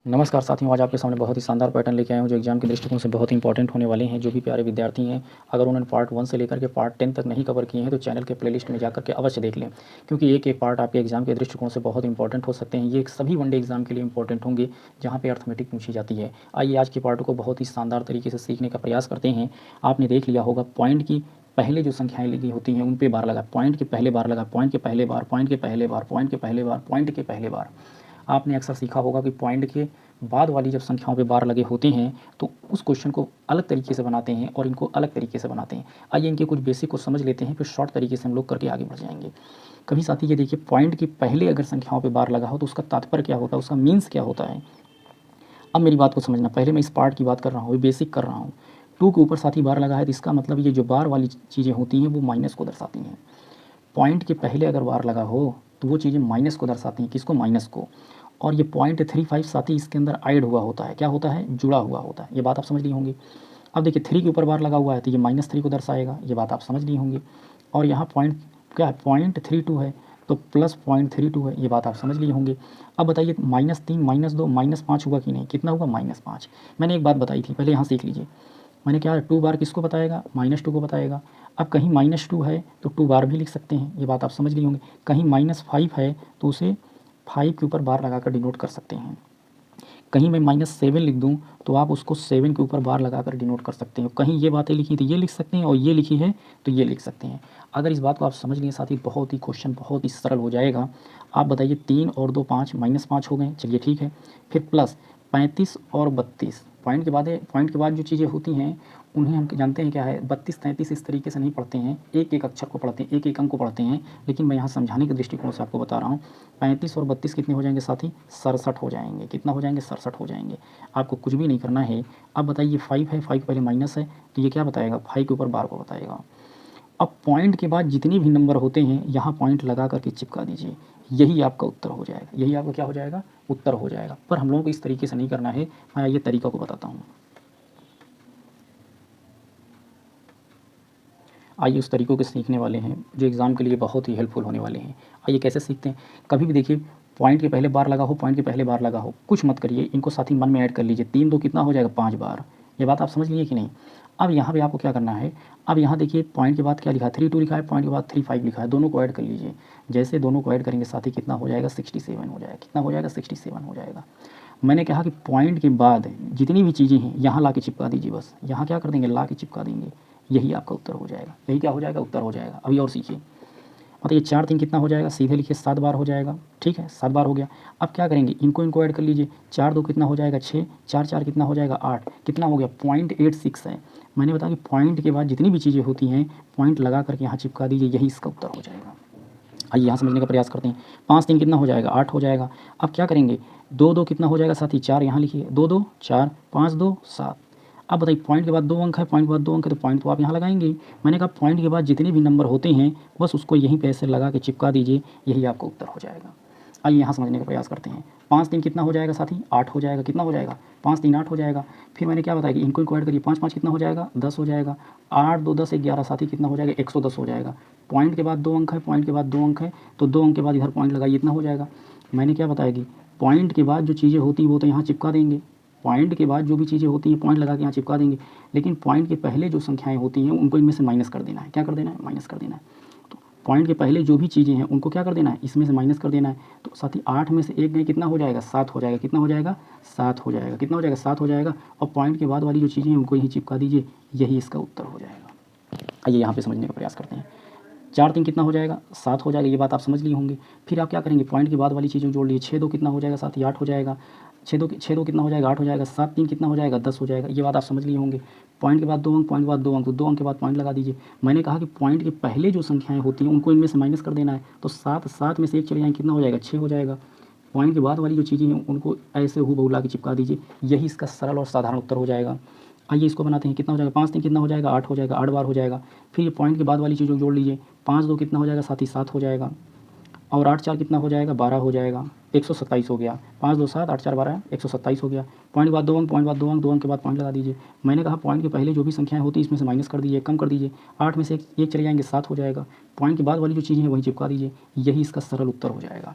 नमस्कार साथियों, आज आपके सामने बहुत ही शानदार पैटर्न लेके आया हूँ जो एग्जाम के दृष्टिकोण से बहुत ही इंपॉर्टेंट होने वाले हैं। जो भी प्यारे विद्यार्थी हैं, अगर उन्होंने पार्ट 1 से लेकर के पार्ट 10 तक नहीं कवर किए हैं तो चैनल के प्लेलिस्ट में जाकर के अवश्य देख लें, क्योंकि एक एक पार्ट आपके एग्जाम के दृष्टिकोण से बहुत इंपॉर्टेंट हो सकते हैं। ये सभी वनडे एग्जाम के लिए इंपॉर्टेंट होंगे जहाँ पर अर्थमेटिक पूछी जाती है। आइए आज के पार्ट को बहुत ही शानदार तरीके से सीखने का प्रयास करते हैं। आपने देख लिया होगा पॉइंट की पहले जो संख्याएं लिखी होती हैं उन पे बार लगा, पॉइंट के पहले बार लगा, पॉइंट के पहले बार, पॉइंट के पहले बार, पॉइंट के पहले बार, पॉइंट के पहले बार। आपने अक्सर सीखा होगा कि पॉइंट के बाद वाली जब संख्याओं पे बार लगे होते हैं तो उस क्वेश्चन को अलग तरीके से बनाते हैं और इनको अलग तरीके से बनाते हैं। आइए इनके कुछ बेसिक को समझ लेते हैं, फिर शॉर्ट तरीके से हम लोग करके आगे बढ़ जाएंगे। कभी साथी ये देखिए, पॉइंट के पहले अगर संख्याओं पे बार लगा हो तो उसका तात्पर्य क्या होता है, उसका मीन्स क्या होता है। अब मेरी बात को समझना, पहले मैं इस पार्ट की बात कर रहा हूँ, ये बेसिक कर रहा हूँ। 2 के ऊपर साथी बार लगा है तो इसका मतलब ये जो बार वाली चीज़ें होती हैं वो माइनस को दर्शाती हैं। पॉइंट के पहले अगर बार लगा हो तो वो चीज़ें माइनस को दर्शाती हैं। किसको? माइनस को। और ये 0.35 साथी इसके अंदर ऐड हुआ होता है। क्या होता है? जुड़ा हुआ होता है। ये बात आप समझ ली होंगी। अब देखिए 3 के ऊपर बार लगा हुआ है तो ये -3 को दर्शाएगा। ये बात आप समझ ली होंगी। और यहाँ पॉइंट क्या है? 0.32 है तो प्लस 0.32 है। ये बात आप समझ लिए होंगे। अब बताइए -3, -2, -5 हुआ कि नहीं? कितना हुआ? -5। मैंने एक बात बताई थी, पहले यहाँ सीख लीजिए। मैंने क्या 2 बार किसको बताएगा? -2 को बताएगा। अब कहीं -2 है तो 2 बार भी लिख सकते हैं। ये बात आप समझ लिए होंगे। कहीं -5 है तो उसे 5 के ऊपर बार लगाकर डिनोट कर सकते हैं। कहीं मैं -7 लिख दूं तो आप उसको 7 के ऊपर बार लगाकर डिनोट कर सकते हैं। कहीं ये बातें लिखी तो ये लिख सकते हैं और ये लिखी है तो ये लिख सकते हैं। अगर इस बात को आप समझ लिए साथी, बहुत ही क्वेश्चन बहुत ही सरल हो जाएगा। आप बताइए 3 और 2 5, -5 हो गए। चलिए ठीक है। फिर प्लस 35 और 32। पॉइंट के बाद जो चीज़ें होती हैं उन्हें हम जानते हैं क्या है। 32 33 इस तरीके से नहीं पढ़ते हैं, एक एक अक्षर को पढ़ते हैं, एक एक अंक को पढ़ते हैं। लेकिन मैं यहाँ समझाने के दृष्टिकोण से आपको बता रहा हूँ। 35 और 32 कितने हो जाएंगे साथी? 67 हो जाएंगे। कितना हो जाएंगे? 67 हो जाएंगे। आपको कुछ भी नहीं करना है। अब बताइए 5 है, 5 पहले माइनस है तो ये क्या बताएगा? 5 के ऊपर बार को बताएगा। अब पॉइंट के बाद जितने भी नंबर होते हैं यहाँ पॉइंट लगा करके चिपका दीजिए। यही आपका उत्तर हो जाएगा। यही आपका क्या हो जाएगा? उत्तर हो जाएगा। पर हम लोगों को इस तरीके से नहीं करना है। मैं आइए तरीका को बताता हूँ। आइए उस तरीक़ों के सीखने वाले हैं जो एग्ज़ाम के लिए बहुत ही हेल्पफुल होने वाले हैं। आइए कैसे सीखते हैं। कभी भी देखिए पॉइंट के पहले बार लगा हो, पॉइंट के पहले बार लगा हो, कुछ मत करिए, इनको साथ ही मन में ऐड कर लीजिए। 3 2 कितना हो जाएगा? 5 बार। ये बात आप समझ लिए कि नहीं? अब यहाँ पे आपको क्या करना है। अब यहाँ देखिए पॉइंट के बाद क्या लिखा है? 3 2 लिखा है, पॉइंट के बाद 3 5 लिखा है। दोनों को ऐड कर लीजिए। जैसे दोनों को ऐड करेंगे साथ ही कितना हो जाएगा? 67 हो जाएगा। कितना हो जाएगा? 67 हो जाएगा। मैंने कहा कि पॉइंट के बाद जितनी भी चीज़ें हैं यहाँ ला के चिपका दीजिए। बस यहाँ क्या कर देंगे? ला के चिपका देंगे। यही आपका उत्तर हो जाएगा। यही क्या हो जाएगा? उत्तर हो जाएगा। अभी और सीखिए। मतलब ये 4 3 कितना हो जाएगा? सीधे लिखिए 7 बार हो जाएगा। ठीक है, 7 बार हो गया। अब क्या करेंगे? इनको ऐड कर लीजिए। 4 2 कितना हो जाएगा? 6, 4 4 कितना हो जाएगा? 8। कितना हो गया? 0.86 है। मैंने बताया कि पॉइंट के बाद जितनी भी चीज़ें होती हैं पॉइंट लगा करके यहाँ चिपका दीजिए। यही इसका उत्तर हो जाएगा। आइए यहाँ समझने का प्रयास करते हैं। 5 3 कितना हो जाएगा? 8 हो जाएगा। अब क्या करेंगे? 2 2 कितना हो जाएगा साथी? 4 यहाँ लिखिए। 2 2 4, 5 2 7। अब बताइए पॉइंट के बाद 2 अंक है, पॉइंट के बाद 2 अंक है तो पॉइंट तो आप यहाँ लगाएंगे ही। मैंने कहा पॉइंट के बाद जितने भी नंबर होते हैं बस उसको यहीं पे ऐसे लगा के चिपका दीजिए। यही आपका उत्तर हो जाएगा। आइए यहाँ समझने का प्रयास करते हैं। 5 3 कितना हो जाएगा साथी? 8 हो जाएगा। कितना हो जाएगा? 5 3 8 हो जाएगा। फिर मैंने क्या बताया कि इनको ऐड करिए। 5 5 कितना हो जाएगा? 10 हो जाएगा। 8 2 10 11 साथी कितना हो जाएगा? 110 हो जाएगा। पॉइंट के बाद 2 अंक है, पॉइंट के बाद 2 अंक है तो 2 अंक के बाद इधर पॉइंट लगाइए। इतना हो जाएगा। मैंने क्या बताया कि पॉइंट के बाद जो चीज़ें होती हैं वो तो यहाँ चिपका देंगे। पॉइंट के बाद जो भी चीज़ें होती हैं पॉइंट लगा के यहाँ चिपका देंगे। लेकिन पॉइंट के पहले जो संख्याएँ होती हैं उनको इनमें से माइनस कर देना है। क्या कर देना है? माइनस कर देना है। तो पॉइंट के पहले जो भी चीज़ें हैं उनको क्या कर देना है? इसमें से माइनस कर देना है। तो साथ ही 8 में से 1 गए कितना हो जाएगा? 7 हो जाएगा। कितना हो जाएगा? 7 हो जाएगा। कितना हो जाएगा? 7 हो जाएगा। और पॉइंट के बाद वाली जो चीज़ें हैं उनको यहीं चिपका दीजिए। यही इसका उत्तर हो जाएगा। आइए यहाँ पे समझने का प्रयास करते हैं। 4 3 कितना हो जाएगा? 7 हो जाएगा। ये बात आप समझ लिए होंगे। फिर आप क्या करेंगे? पॉइंट के बाद वाली चीज़ें जोड़ लीजिए। 6 2 कितना हो जाएगा साथी? 8 हो जाएगा। 6 2 कितना हो जाएगा? 8 हो जाएगा। 7 3 कितना हो जाएगा? 10 हो जाएगा। ये बात आप समझ लिए होंगे। पॉइंट के बाद 2 अंक, पॉइंट के बाद 2 अंक, तो 2 अंक के बाद पॉइंट लगा दीजिए। मैंने कहा कि पॉइंट के पहले जो संख्याएँ होती हैं उनको इनमें से माइनस कर देना है। तो 7 7 में से 1 चले जाएँ कितना हो जाएगा? 6 हो जाएगा। पॉइंट के बाद वाली जो चीज़ें हैं उनको ऐसे हूबहू ला के चिपका दीजिए। यही इसका सरल और साधारण उत्तर हो जाएगा। आइए इसको बनाते हैं। कितना हो जाएगा? 5 3 कितना हो जाएगा? 8 हो जाएगा। 8 बार हो जाएगा। फिर ये पॉइंट के बाद वाली चीज़ों को जोड़ लीजिए। 5 2 कितना हो जाएगा साथी? 7 हो जाएगा। और 8 4 कितना हो जाएगा? 12 हो जाएगा। 127 हो गया। 5 2 7, 8 4 12, 127 हो गया। पॉइंट के बाद 2 अंक, पॉइंट के बाद 2 अंक, 2 अंक के बाद पॉइंट लगा दीजिए। मैंने कहा पॉइंट के पहले जो भी संख्याएँ होती हैं इसमें से माइनस कर दीजिए, कम कर दीजिए। 8 में से 1 चले जाएंगे, 7 हो जाएगा। पॉइंट के बाद वाली जो चीज़ें हैं वहीं चिपका दीजिए। यही इसका सरल उत्तर हो जाएगा।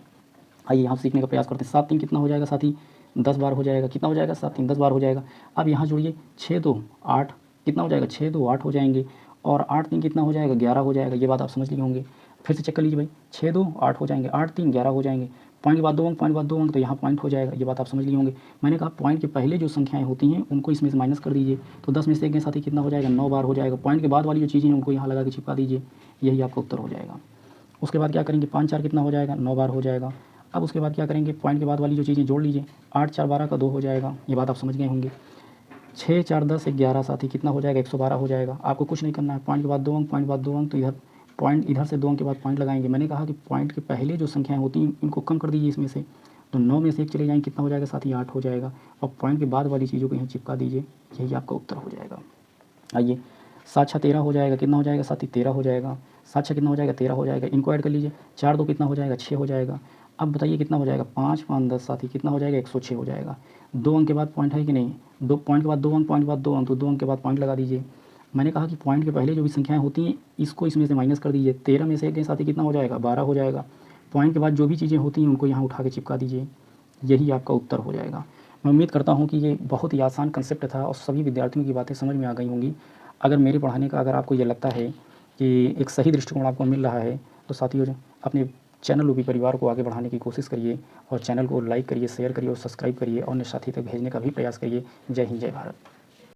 आइए यहाँ सीखने का प्रयास करते हैं। 7 3 कितना हो जाएगा साथी? 10 बार हो जाएगा, कितना हो जाएगा 7 3 10 बार हो जाएगा। अब यहाँ जोड़िए 6 2 8, कितना हो जाएगा 6 2 8 हो जाएंगे, और 8 3 कितना हो जाएगा 11 हो जाएगा। ये बात आप समझ लिए होंगे। फिर से चेक कर लीजिए भाई, 6 2 8 हो जाएंगे, 8 3 11 हो जाएंगे, पॉइंट के बाद 2 अंक, पॉइंट के बाद 2 अंक, तो यहाँ पॉइंट हो जाएगा। ये बात आप समझ लिए होंगे। मैंने कहा पॉइंट के पहले जो संख्याएँ होती हैं उनको इसमें से माइनस कर दीजिए, तो 10 में से 1 के साथ ही कितना हो जाएगा 9 बार हो जाएगा। पॉइंट के बाद वाली जो चीज़ें हैं उनको यहाँ लगा के चिपका दीजिए, यही आपका उत्तर हो जाएगा। उसके बाद क्या करेंगे, 5 4 कितना हो जाएगा 9 बार हो जाएगा। अब उसके बाद क्या करेंगे, पॉइंट के बाद वाली जो चीज़ें जोड़ लीजिए, 8 4 12 का 2 हो जाएगा। ये बात आप समझ गए होंगे। 6 4 10 11 साथ ही कितना हो जाएगा 112 हो जाएगा। आपको कुछ नहीं करना है, पॉइंट के बाद 2 अंक, पॉइंट के बाद 2 अंक, तो इधर पॉइंट, इधर से 2 अंक के बाद पॉइंट लगाएंगे। मैंने कहा कि पॉइंट के पहले जो संख्याएँ होती हैं इनको कम कर दीजिए इसमें से, तो 9 में से 1 चले जाएंगे, कितना हो जाएगा साथ ही 8 हो जाएगा। और पॉइंट के बाद वाली चीज़ों को यहाँ चिपका दीजिए, यही आपका उत्तर हो जाएगा। आइए 7 6 13 हो जाएगा, कितना हो जाएगा साथ ही 13 हो जाएगा। 7 6 कितना हो जाएगा 13 हो जाएगा, इनको ऐड कर लीजिए। 4 2 कितना हो जाएगा 6 हो जाएगा। अब बताइए कितना हो जाएगा 5 5 10 साथ ही कितना हो जाएगा 106 हो जाएगा। 2 अंक के बाद पॉइंट है कि नहीं, 2 पॉइंट के बाद 2 अंक, पॉइंट के बाद 2 अंक, तो 2 अंक के बाद पॉइंट लगा दीजिए। मैंने कहा कि पॉइंट के पहले जो भी संख्याएँ होती हैं इसको इसमें से माइनस कर दीजिए। 13 में से 1 के साथ ही कितना हो जाएगा 12 हो जाएगा। पॉइंट के बाद जो भी चीज़ें होती हैं उनको यहाँ उठा के चिपका दीजिए, यही आपका उत्तर हो जाएगा। मैं उम्मीद करता हूँ कि ये बहुत ही आसान कंसेप्ट था और सभी विद्यार्थियों की बातें समझ में आ गई होंगी। अगर मेरे पढ़ाने का अगर आपको ये लगता है कि एक सही दृष्टिकोण आपको मिल रहा है, तो साथियों अपने चैनल रूपी परिवार को आगे बढ़ाने की कोशिश करिए, और चैनल को लाइक करिए, शेयर करिए और सब्सक्राइब करिए, और अन्य साथी तक भेजने का भी प्रयास करिए। जय हिंद, जय भारत।